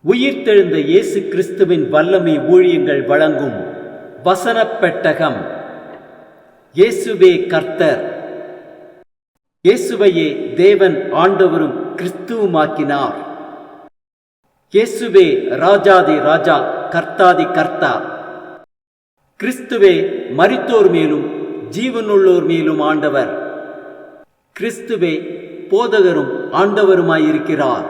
உயிர்த்தெழுந்த இயேசு கிறிஸ்துவின் வல்லமை ஊழியங்கள் வழங்கும் வசனப் பெட்டகம். இயேசுவே கர்த்தர். இயேசுவையே தேவன் ஆண்டவரும் கிறிஸ்துவுமாக்கினார். இயேசுவே ராஜாதி ராஜா, கர்த்தாதி கர்த்தா. கிறிஸ்துவே மரித்தோர் மேலும் ஜீவனுள்ளோர் மேலும் ஆண்டவர். கிறிஸ்துவே போதகரும் ஆண்டவருமாயிருக்கிறார்.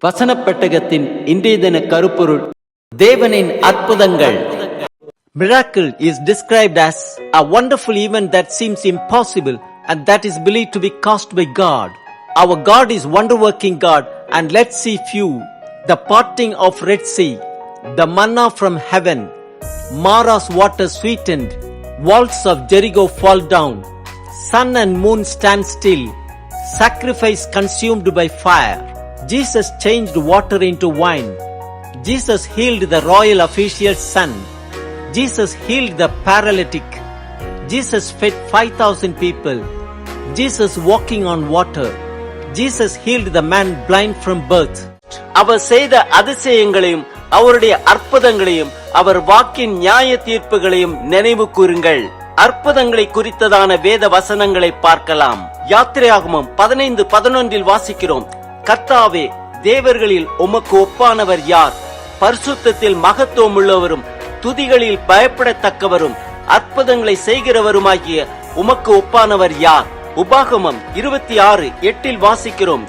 வசனப் பெட்டகத்தின் இன்றைய தின கருப்பொருள் தேவனின் அற்புதங்கள். Miracle is described as a wonderful event that seems impossible and that is believed to be caused by God. Our God is wonder-working God, and let's see few. The parting of Red Sea, the manna from heaven, Mara's water sweetened, walls of Jericho fall down, sun and moon stand still, sacrifice consumed by fire. Jesus changed water into wine. Jesus healed the royal official's son. Jesus healed the paralytic. Jesus fed 5,000 people. Jesus walking on water. Jesus healed the man blind from birth. அவர் செய்த அதிசயங்களையும் அவருடைய அற்புதங்களையும் அவர் வாக்கின் நியாய தீர்ப்புகளையும் நினைவு கூறுங்கள். அற்புதங்களை குறித்ததான வேத வசனங்களை பார்க்கலாம். யாத்திரையாகமம் 15:11 வாசிக்கிறோம். கர்த்தாவே, தேவர்களில் உமக்கு ஒப்பானவர் யார்? பரிசுத்தத்தில் மகத்துவம் உள்ளவரும் துதிகளில் பயப்படத்தக்கவரும் அற்புதங்களை செய்கிறவருமாகிய உமக்கு ஒப்பானவர் யார்? உபாகமம் 26:8 வாசிக்கிறோம்.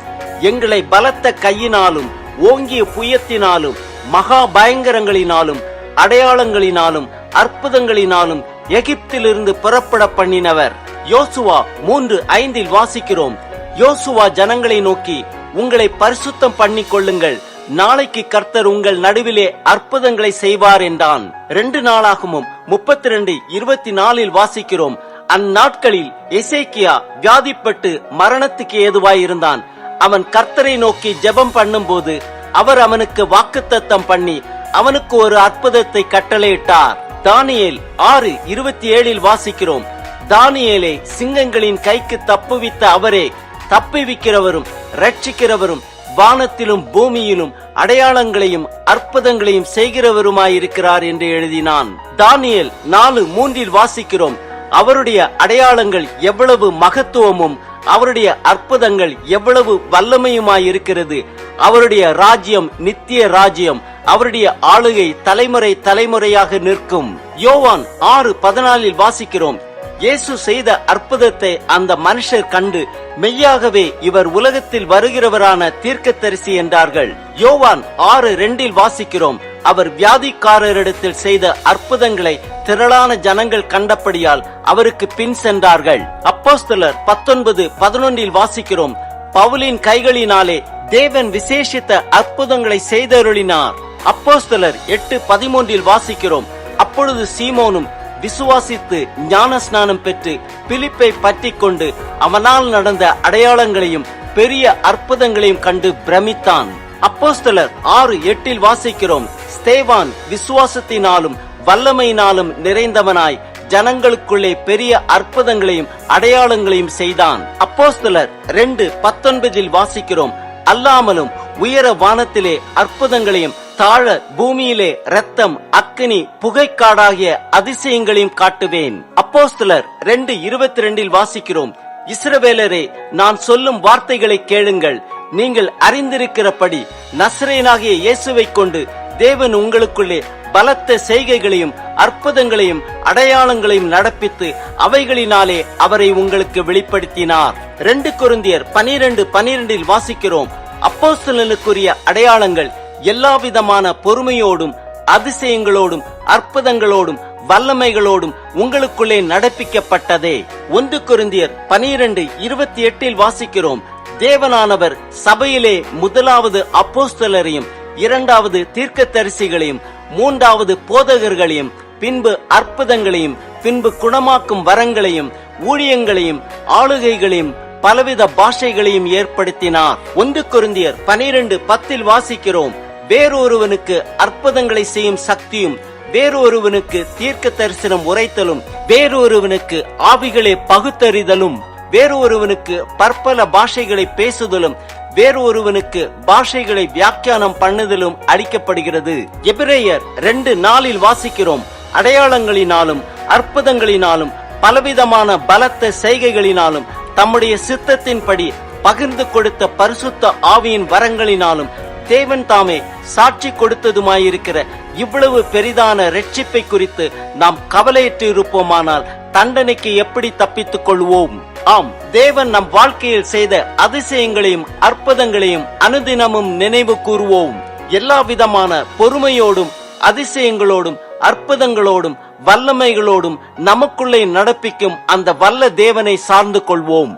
எங்களை பலத்த கையினாலும் ஓங்கிய புயத்தினாலும் மகா பயங்கரங்களினாலும் அடையாளங்களினாலும் அற்புதங்களினாலும் எகிப்திலிருந்து புறப்பட பண்ணினவர். யோசுவா 3:5 வாசிக்கிறோம். யோசுவா ஜனங்களை நோக்கி, உங்களை பரிசுத்தம் பண்ணி கொள்ளுங்கள், நாளைக்கு கர்த்தர் உங்கள் நடுவிலே அற்புதங்களை செய்வார் என்றான். 2 நாளாகமும் 32:24 வாசிக்கிறோம். அந்நாட்களில் எசேக்கியா வியாதிப்பட்டு மரணத்துக்கு ஏதுவாயிருந்தான். அவன் கர்த்தரை நோக்கி ஜெபம் பண்ணும்போது அவர் அவனுக்கு வாக்குத்தத்தம் பண்ணி அவனுக்கு ஒரு அற்புதத்தை கட்டளையிட்டார். தானியேல் 6:27 வாசிக்கிறோம். தானியேலை சிங்கங்களின் கைக்கு தப்புவித்த அவரே தப்புவிக்கிறவரும் ரட்சிக்கிறவரும் வானத்திலும் பூமியிலும் அடையாளங்களையும் அற்புதங்களையும் செய்கிறவருமாயிருக்கிறார் என்று எழுதினான். தானியேல் 4:3 வாசிக்கிறோம். அவருடைய அடையாளங்கள் எவ்வளவு மகத்துவமும் அவருடைய அற்புதங்கள் எவ்வளவு வல்லமையுமாயிருக்கிறது. அவருடைய ராஜ்யம் நித்திய ராஜ்யம், அவருடைய ஆளுகை தலைமுறை தலைமுறையாக நிற்கும். யோவான் 6:14 வாசிக்கிறோம். இயேசு செய்த அற்புதத்தை அந்த மனுஷர் கண்டு மெய்யாகவே இவர் உலகத்தில் வருகிறவரான தீர்க்கதரிசி என்றார்கள். யோவான் 6:2 வாசிக்கிறோம். அவர் வியாதிக்காரரிடத்தில் செய்த அற்புதங்களை திரளான ஜனங்கள் கண்டபடியால் அவருக்கு பின் சென்றார்கள். அப்போஸ்தலர் 19:11 வாசிக்கிறோம். பவுலின் கைகளினாலே தேவன் விசேஷித்த அற்புதங்களை செய்தருளினார். அப்போஸ்தலர் 8:13 வாசிக்கிறோம். அப்பொழுது சீமோனும் விசுவாசித்து ஞானஸ்நானம் பெற்று பிலிப்பை பற்றி கொண்டு அவனால் நடந்த அடையாளங்களையும் பெரிய அற்புதங்களையும் கண்டு பிரமித்தான். அப்போஸ்தலர் 6:8 வாசிக்கிறோம். ஸ்தேவான் விசுவாசத்தினாலும் வல்லமையினாலும் நிறைந்தவனாய் ஜனங்களுக்குள்ளே பெரிய அற்புதங்களையும் அடையாளங்களையும் செய்தான். அப்போஸ்தலர் 2:19 வாசிக்கிறோம். அல்லாமலும் உயர வானத்திலே அற்புதங்களையும் தாழ பூமியிலே இரத்தம் அக்கினி புகைக்காடாகிய அதிசயங்களையும் காட்டுவேன். அப்போஸ்தலர் 2:22 வாசிக்கிறோம். இஸ்ரவேலரே, நான் சொல்லும் வார்த்தைகளை கேளுங்கள். நீங்கள் அறிந்திருக்கிறபடி நசரேயனாகிய இயேசுவை கொண்டு தேவன் உங்களுக்குள்ளே பலத்த செய்கைகளையும் அற்புதங்களையும் அடையாளங்களையும் நடப்பித்து அவைகளினாலே அவரை உங்களுக்கு வெளிப்படுத்தினார். 2 கொரிந்தியர் 12:12 வாசிக்கிறோம். அப்போஸ்தலனுக்குரிய அடையாளங்கள் எல்லாவிதமான பொறுமையோடும் அதிசயங்களோடும் அற்புதங்களோடும் வல்லமைகளோடும் உங்களுக்குள்ளே நடப்பிக்கப்பட்டதே. 1 கொரிந்தியர் 12:28 வாசிக்கிறோம். தேவனானவர் சபையிலே முதலாவது அப்போஸ்தலரையும் 2வது தீர்க்கதரிசிகளையும் 3வது போதகர்களையும் பின்பு அற்புதங்களையும் பின்பு குணமாக்கும் வரங்களையும் ஊழியங்களையும் ஆளுகைகளையும் பலவித பாஷைகளையும் ஏற்படுத்தினார். 1 கொரிந்தியர் 12:10 வாசிக்கிறோம். வேறொருவனுக்கு அற்புதங்களை செய்யும் சக்தியும் வேறொருவனுக்கு தீர்க்க தரிசனம் உரைத்தலும் வேறொருவனுக்கு ஆவிகளை பகுத்தறிதலும் வேறொருவனுக்கு பற்பல பாஷைகளை பேசுதலும் வேறொருவனுக்கு பாஷைகளை வியாக்கியானம் பண்ணுதலும் அளிக்கப்படுகிறது. எபிரேயர் 2:4 வாசிக்கிறோம், அடையாளங்களினாலும் அற்புதங்களினாலும் பலவிதமான பலத்த செய்கைகளினாலும் தம்முடைய சித்தத்தின்படி பகிர்ந்து கொடுத்த பரிசுத்த ஆவியின் வரங்களினாலும் தேவன் தாமே சாட்சி கொடுத்ததுமாயிருக்கிற இவ்வளவு பெரிதான இரட்சிப்பை குறித்து நாம் கவலையற்று இருப்போமானால் தண்டனைக்கு எப்படி தப்பித்துக் கொள்வோம்? ஆம், தேவன் நம் வாழ்க்கையில் செய்த அதிசயங்களையும் அற்புதங்களையும் அனுதினமும் நினைவு கூறுவோம். எல்லா விதமான பொறுமையோடும் அதிசயங்களோடும் அற்புதங்களோடும் வல்லமைகளோடும் நமக்குள்ளே நடப்பிக்கும் அந்த வல்ல தேவனை சார்ந்து கொள்வோம்.